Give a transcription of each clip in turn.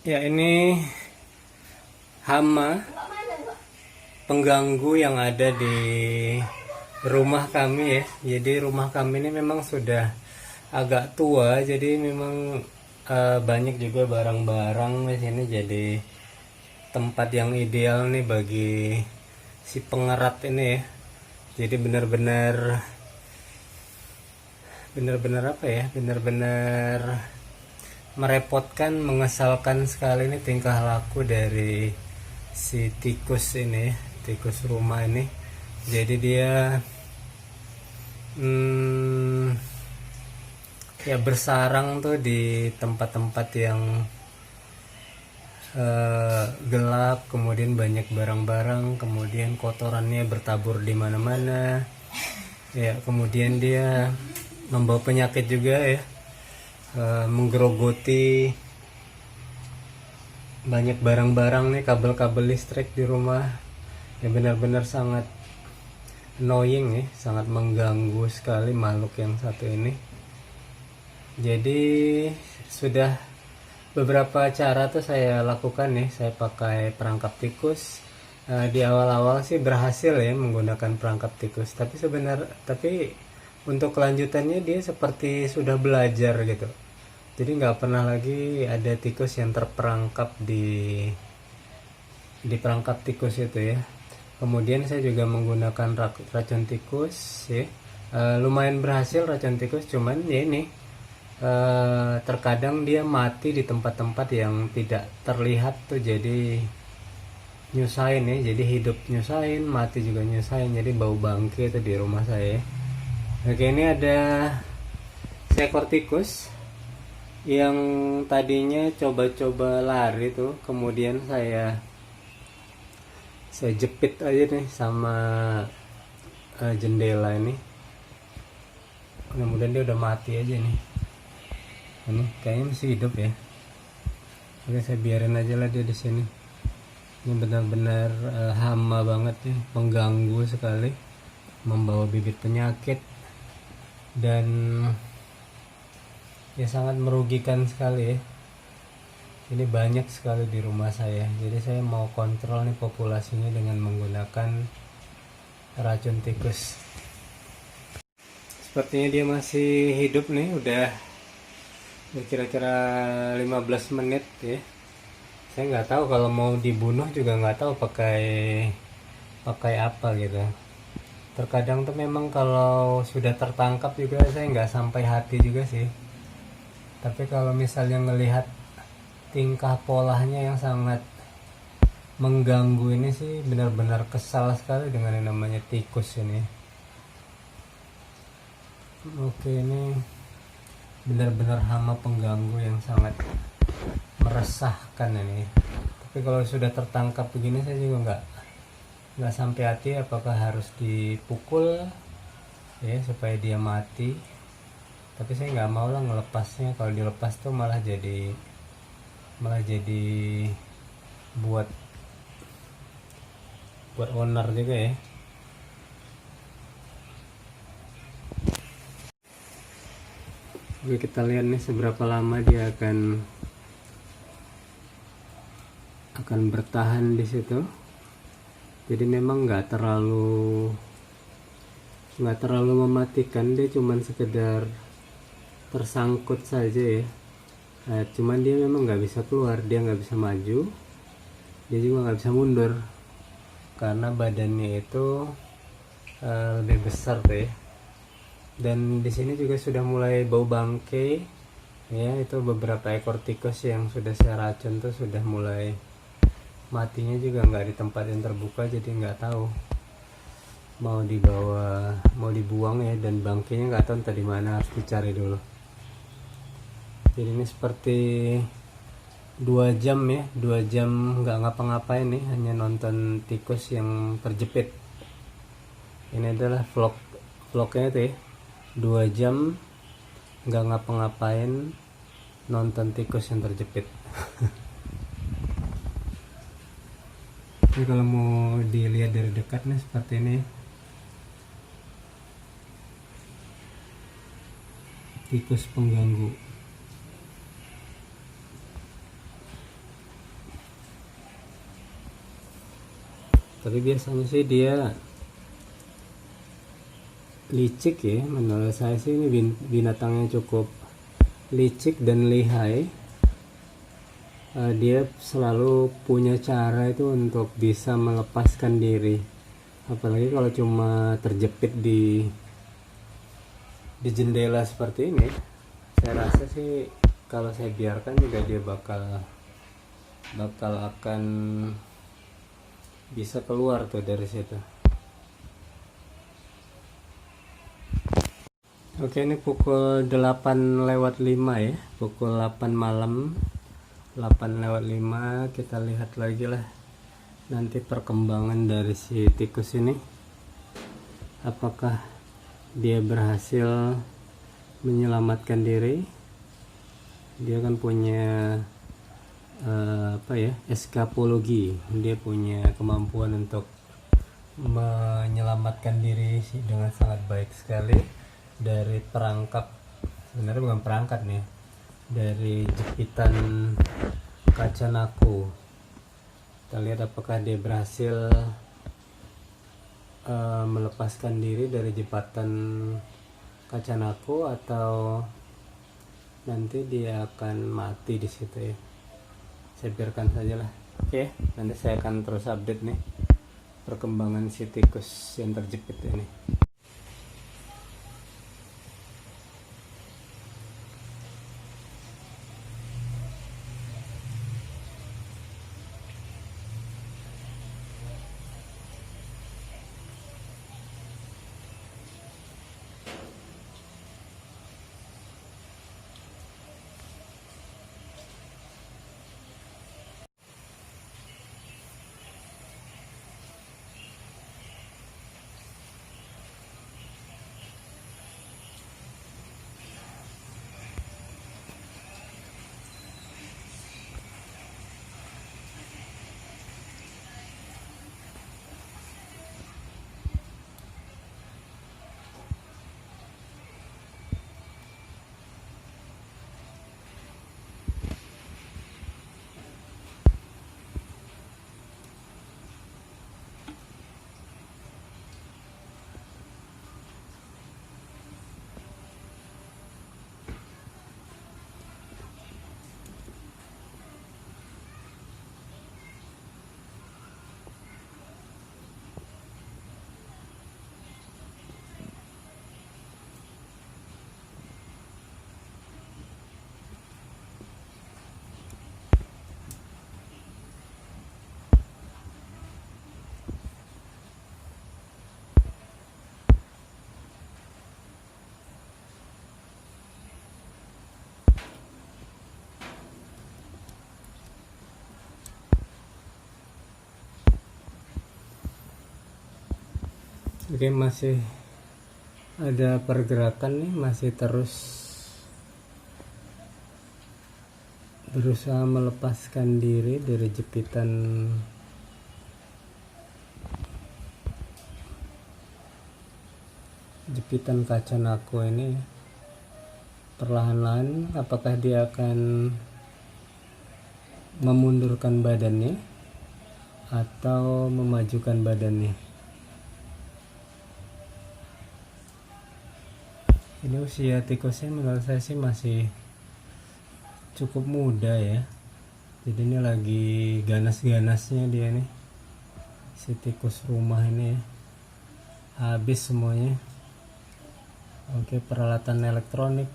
Ya, ini hama pengganggu yang ada di rumah kami ya. Jadi rumah kami ini memang sudah agak tua, jadi memang banyak juga barang-barang di sini, jadi tempat yang ideal nih bagi si pengerat ini ya. Jadi benar-benar apa ya? Benar-benar merepotkan, mengesalkan sekali ini tingkah laku dari si tikus ini, tikus rumah ini. Jadi dia ya bersarang tuh di tempat-tempat yang gelap, kemudian banyak barang-barang, kemudian kotorannya bertabur di mana-mana. Ya, kemudian dia membawa penyakit juga ya, menggerogoti banyak barang-barang nih, kabel-kabel listrik di rumah. Ya benar-benar sangat annoying ya, sangat mengganggu sekali makhluk yang satu ini. Jadi sudah beberapa cara tuh saya lakukan nih, saya pakai perangkap tikus. Di awal-awal sih berhasil ya menggunakan perangkap tikus, tapi untuk kelanjutannya dia seperti sudah belajar gitu. Jadi nggak pernah lagi ada tikus yang terperangkap di perangkap tikus itu ya. Kemudian saya juga menggunakan racun tikus ya. Lumayan berhasil racun tikus, cuman ya ini terkadang dia mati di tempat-tempat yang tidak terlihat tuh, jadi nyusahin ya. Jadi hidup nyusahin, mati juga nyusahin, jadi bau bangke itu di rumah saya. Oke, ini ada seekor tikus yang tadinya coba-coba lari tuh, kemudian saya jepit aja nih sama jendela ini. Mudah-mudahan dia udah mati aja nih. Ini kayaknya masih hidup ya. Oke, saya biarin aja lah dia di sini. Ini benar-benar hama banget ya, mengganggu sekali, membawa bibit penyakit, dan ya sangat merugikan sekali ya. Ini banyak sekali di rumah saya, jadi saya mau kontrol nih populasinya dengan menggunakan racun tikus. Sepertinya dia masih hidup nih, udah kira-kira 15 menit ya. Saya nggak tahu, kalau mau dibunuh juga nggak tahu pakai apa gitu. Terkadang tuh memang kalau sudah tertangkap juga saya nggak sampai hati juga sih. Tapi kalau misalnya ngelihat tingkah polanya yang sangat mengganggu ini sih, benar-benar kesal sekali dengan yang namanya tikus ini. Oke, ini benar-benar hama pengganggu yang sangat meresahkan ini. Tapi kalau sudah tertangkap begini saya juga nggak sampai hati apakah harus dipukul ya supaya dia mati. Tapi saya nggak mau lah ngelepasnya. Kalau dilepas tuh malah jadi buat owner juga ya. Oke, kita lihat nih seberapa lama dia akan bertahan di situ. Jadi memang nggak terlalu mematikan, dia cuman sekedar tersangkut saja ya. Cuman dia memang nggak bisa keluar, dia nggak bisa maju, dia juga nggak bisa mundur karena badannya itu lebih besar tuh ya. Dan di sini juga sudah mulai bau bangke ya. Itu beberapa ekor tikus yang sudah saya racun tuh sudah mulai matinya juga nggak di tempat yang terbuka, jadi nggak tahu mau dibuang ya, dan bangkainya nggak tahu entah di mana, harus dicari dulu. Jadi ini seperti 2 jam ya, 2 jam nggak ngapa-ngapain nih, hanya nonton tikus yang terjepit. Ini adalah vlognya tuh ya, 2 jam nggak ngapa-ngapain nonton tikus yang terjepit. Ini kalau mau dilihat dari dekat nih seperti ini, tikus pengganggu. tapi biasanya sih dia licik ya. Menurut saya sih ini binatangnya cukup licik dan lihai. Dia selalu punya cara itu untuk bisa melepaskan diri, apalagi kalau cuma terjepit di jendela seperti ini. Saya rasa sih kalau saya biarkan juga dia bakal akan bisa keluar tuh dari situ. Oke, ini pukul 8:05 ya, pukul 8 malam, 8:05. Kita lihat lagi lah nanti perkembangan dari si tikus ini, apakah dia berhasil menyelamatkan diri. Dia kan punya eskapologi, dia punya kemampuan untuk menyelamatkan diri sih dengan sangat baik sekali dari perangkap, sebenarnya bukan perangkat nih, dari jepitan kaca naku. Kita lihat apakah dia berhasil melepaskan diri dari jembatan kaca naku atau nanti dia akan mati di situ ya. Saya biarkan saja lah. Oke, nanti saya akan terus update nih perkembangan si tikus yang terjepit ini. Oke, masih ada pergerakan nih, masih terus berusaha melepaskan diri dari jepitan kaca naku ini. Perlahan-lahan apakah dia akan memundurkan badannya atau memajukan badannya. Ini usia tikusnya menurut saya sih masih cukup muda ya, jadi ini lagi ganas-ganasnya dia nih, si tikus rumah ini ya. Habis semuanya. Oke, peralatan elektronik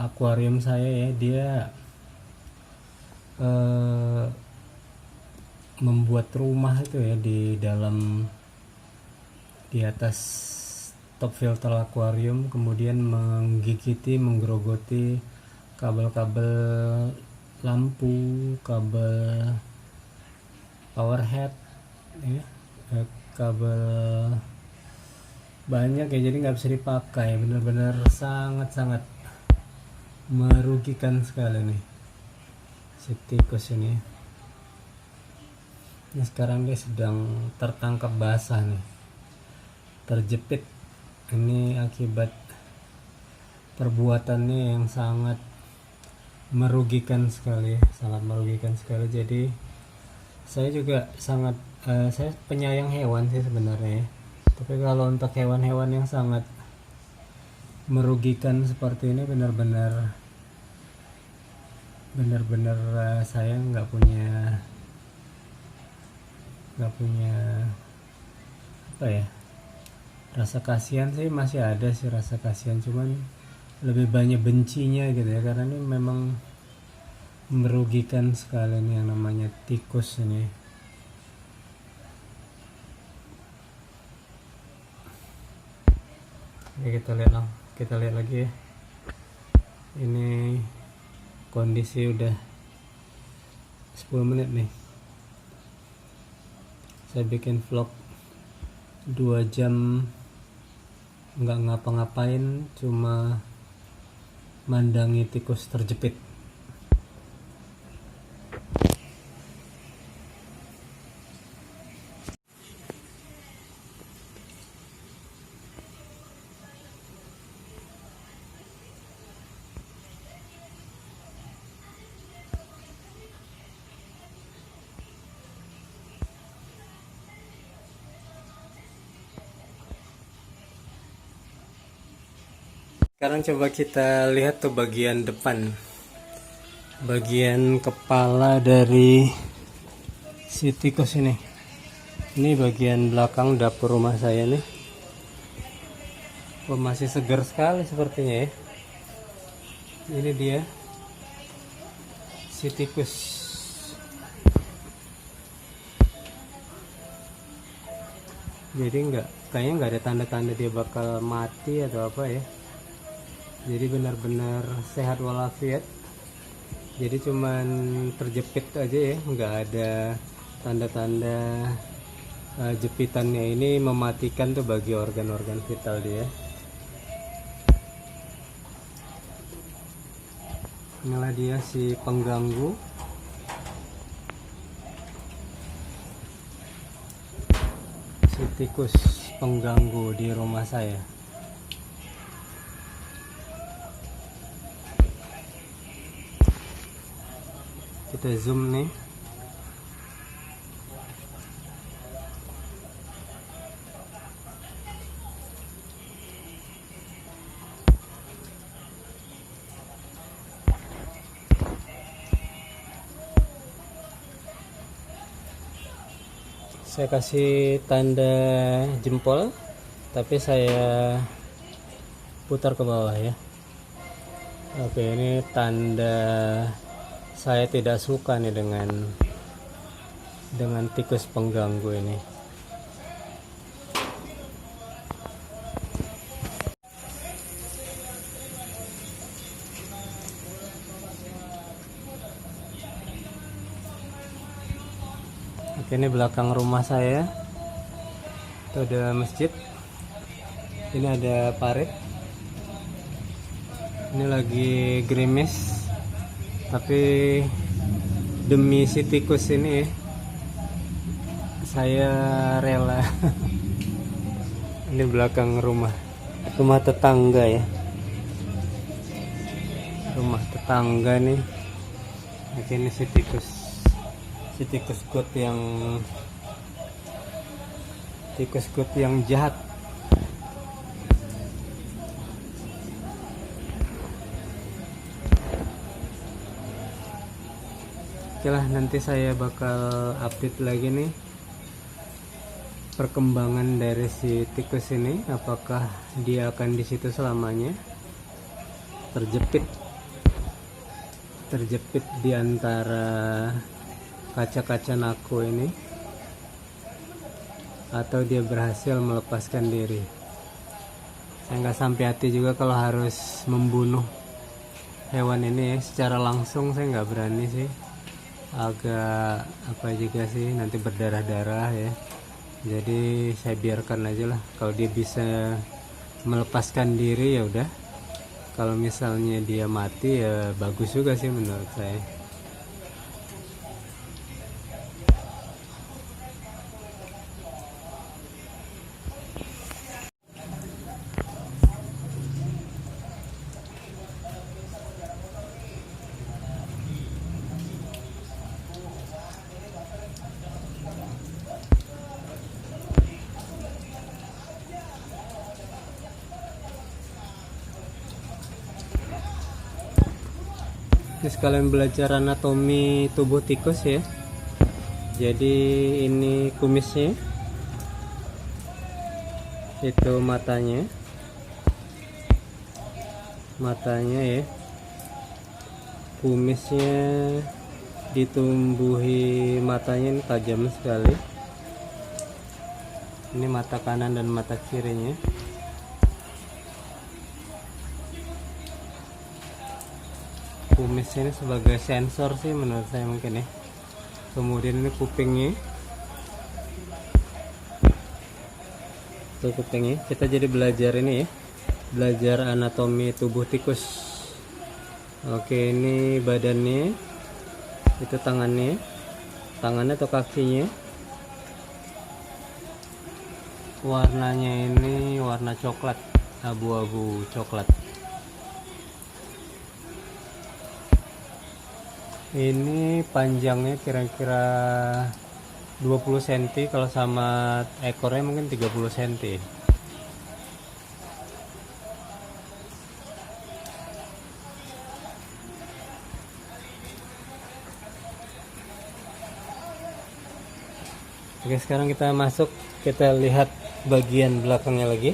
akuarium saya ya, dia membuat rumah itu ya di dalam, di atas top filter akuarium, kemudian menggerogoti kabel-kabel lampu, kabel power head ya, kabel banyak ya, jadi nggak bisa dipakai. Benar-benar sangat-sangat merugikan sekali nih si tikus ini. Nah, sekarang dia sedang tertangkap basah nih, terjepit. Ini akibat perbuatannya yang sangat merugikan sekali, sangat merugikan sekali. Jadi Saya juga sangat saya penyayang hewan sih sebenarnya, tapi kalau untuk hewan-hewan yang sangat merugikan seperti ini benar-benar saya nggak punya apa ya, rasa kasihan sih. Masih ada sih rasa kasihan, cuman lebih banyak bencinya gitu ya, karena ini memang merugikan sekali nih yang namanya tikus ini. Ya, kita lihat lagi ya. Ini kondisi udah 10 menit nih. Saya bikin vlog 2 jam nggak ngapa-ngapain, cuma mandangi tikus terjepit. Sekarang coba kita lihat tuh bagian depan, bagian kepala dari si tikus ini. Ini bagian belakang dapur rumah saya nih. Oh, masih segar sekali sepertinya ya. Ini dia si tikus. Jadi kayaknya nggak ada tanda-tanda dia bakal mati atau apa ya. Jadi benar-benar sehat walafiat. Jadi cuman terjepit aja ya, nggak ada tanda-tanda jepitannya ini mematikan tuh bagi organ-organ vital dia. Inilah dia si pengganggu. Si tikus pengganggu di rumah saya. Kita zoom nih. Saya kasih tanda jempol, tapi saya putar ke bawah ya. Oke, ini tanda saya tidak suka nih dengan tikus pengganggu ini. Oke, ini belakang rumah saya. Itu ada masjid. Ini ada parit. Ini lagi gerimis, tapi demi si tikus ini saya rela. Ini belakang rumah tetangga ya, rumah tetangga nih. Oke, ini si tikus got yang jahat. Oke lah, nanti saya bakal update lagi nih perkembangan dari si tikus ini, apakah dia akan di situ selamanya terjepit di antara kaca-kaca nako ini, atau dia berhasil melepaskan diri. Saya nggak sampai hati juga kalau harus membunuh hewan ini ya. Secara langsung saya nggak berani sih, agak apa juga sih, nanti berdarah-darah ya. Jadi saya biarkan aja lah. Kalau dia bisa melepaskan diri ya udah, kalau misalnya dia mati ya bagus juga sih menurut saya. Ini sekalian belajar anatomi tubuh tikus ya. Jadi ini kumisnya, itu matanya ya, kumisnya ditumbuhi, matanya ini tajam sekali. Ini mata kanan dan mata kirinya. Kumisnya ini sebagai sensor sih menurut saya mungkin ya. Kemudian ini kupingnya, itu kupingnya. Kita jadi belajar ini ya, belajar anatomi tubuh tikus. Oke, ini badannya, itu tangannya atau kakinya. Warnanya ini warna coklat, abu-abu coklat. Ini panjangnya kira-kira 20 cm, kalau sama ekornya mungkin 30 cm. Oke, sekarang kita masuk, kita lihat bagian belakangnya lagi.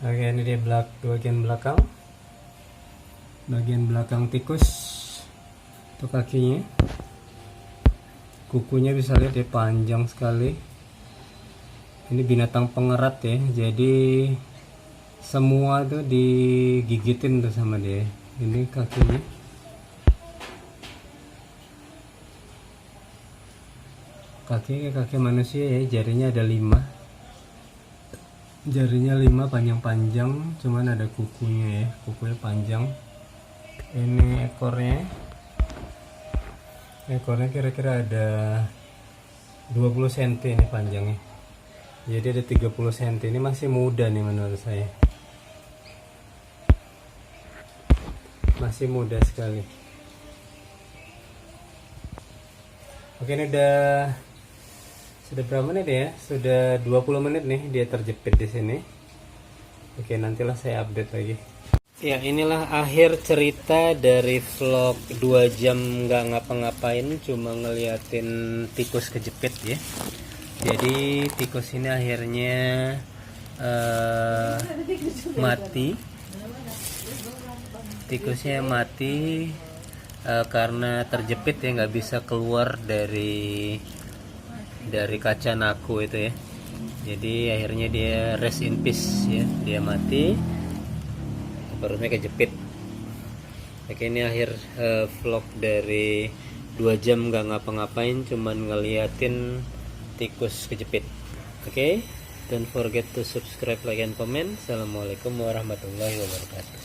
Oke, ini dia bagian belakang tikus, itu kakinya, kukunya bisa lihat dia panjang sekali. Ini binatang pengerat ya, jadi semua tuh digigitin tuh sama dia. Ini kakinya, kaki manusia ya, jarinya ada 5. Jarinya 5 panjang-panjang, cuman ada kukunya ya, kukunya panjang. Ini ekornya kira-kira ada 20 cm ini panjangnya, jadi ada 30 cm. Ini masih muda nih menurut saya, masih muda sekali. Oke, ini sudah berapa menit ya? Sudah 20 menit nih dia terjepit di sini. Oke, nantilah saya update lagi. Ya, inilah akhir cerita dari vlog 2 jam nggak ngapa-ngapain, cuma ngeliatin tikus kejepit ya. Jadi tikus ini akhirnya mati. Tikusnya mati karena terjepit ya, nggak bisa keluar dari kaca naku itu ya. Jadi akhirnya dia rest in peace ya, dia mati, perutnya kejepit. Oke, ini akhir vlog dari 2 jam nggak ngapa-ngapain, cuman ngeliatin tikus kejepit. Oke, don't forget to subscribe, like, and comment. Assalamualaikum warahmatullahi wabarakatuh.